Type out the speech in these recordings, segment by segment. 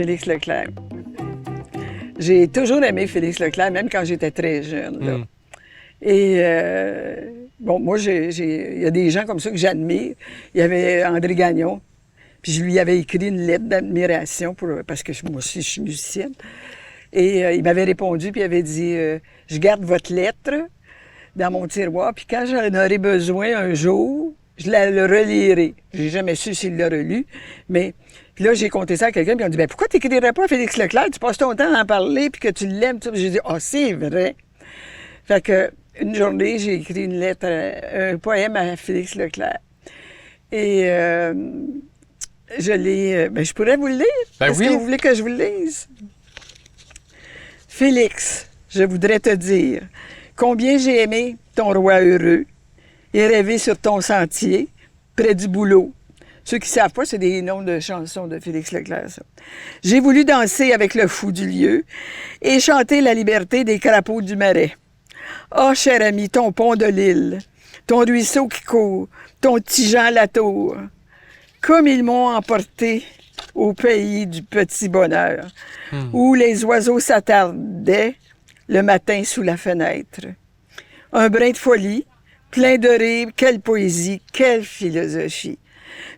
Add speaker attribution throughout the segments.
Speaker 1: Félix Leclerc. J'ai toujours aimé Félix Leclerc, même quand j'étais très jeune. Là. Et bon, moi, il y a des gens comme ça que j'admire. Il y avait André Gagnon, puis je lui avais écrit une lettre d'admiration parce que moi aussi, je suis musicienne. Et il m'avait répondu, puis il avait dit je garde votre lettre dans mon tiroir, puis quand j'en aurai besoin un jour, je le relirai. J'ai jamais su s'il l'a relu, mais... Puis là, j'ai conté ça à quelqu'un, puis on dit ben pourquoi tu n'écrirais pas à Félix Leclerc? Tu passes ton temps à en parler, puis que tu l'aimes. J'ai dit c'est vrai. Fait que une journée, j'ai écrit une lettre, un poème à Félix Leclerc. Et je l'ai... je pourrais vous le lire.
Speaker 2: Ben
Speaker 1: Est-ce
Speaker 2: oui.
Speaker 1: que vous voulez que je vous le lise? Félix, je voudrais te dire combien j'ai aimé ton roi heureux et rêvé sur ton sentier, près du bouleau. Ceux qui ne savent pas, c'est des noms de chansons de Félix Leclerc, ça. J'ai voulu danser avec le fou du lieu et chanter la liberté des crapauds du marais. Ah, cher ami, ton pont de l'île, ton ruisseau qui court, ton petit Jean Latour, comme ils m'ont emporté au pays du petit bonheur, où les oiseaux s'attardaient le matin sous la fenêtre. Un brin de folie, plein de rire, quelle poésie, quelle philosophie.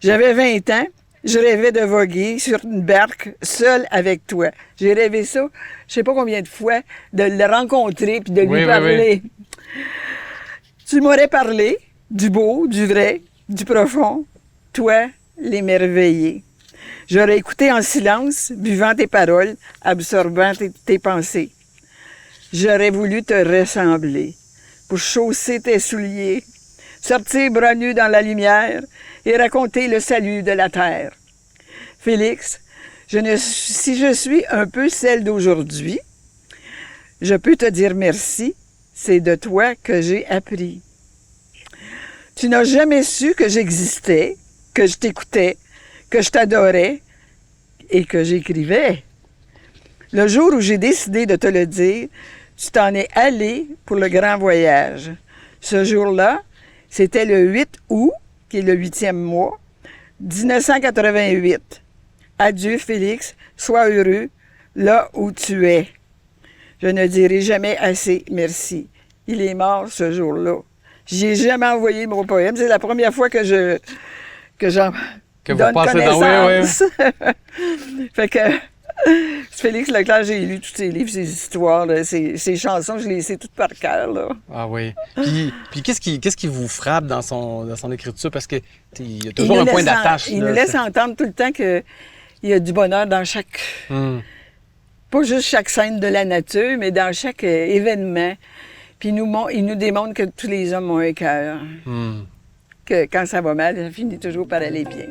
Speaker 1: J'avais 20 ans, je rêvais de voguer sur une barque seule avec toi. J'ai rêvé ça, je sais pas combien de fois, de le rencontrer puis de lui parler. Oui. Tu m'aurais parlé du beau, du vrai, du profond, toi, l'émerveillé. J'aurais écouté en silence, buvant tes paroles, absorbant tes pensées. J'aurais voulu te ressembler, pour chausser tes souliers, sortir bras nus dans la lumière et raconter le salut de la terre. Félix, si je suis un peu celle d'aujourd'hui, je peux te dire merci, c'est de toi que j'ai appris. Tu n'as jamais su que j'existais, que je t'écoutais, que je t'adorais et que j'écrivais. Le jour où j'ai décidé de te le dire, tu t'en es allé pour le grand voyage. Ce jour-là, c'était le 8 août, qui est le 8e mois, 1988. Adieu, Félix, sois heureux là où tu es. Je ne dirai jamais assez merci. Il est mort ce jour-là. J'ai jamais envoyé mon poème. C'est la première fois que j'en donne connaissance. Oui. Fait que Félix Leclerc, j'ai lu tous ses livres, ses histoires, ses chansons, je les sais toutes par cœur. Là.
Speaker 2: Ah oui. Puis qu'est-ce qui vous frappe dans son écriture? Parce qu'il y a toujours un point d'attache.
Speaker 1: Il nous laisse entendre tout le temps qu'il y a du bonheur dans chaque... Pas juste chaque scène de la nature, mais dans chaque événement. Puis il nous démontre que tous les hommes ont un cœur. Que quand ça va mal, ça finit toujours par aller bien.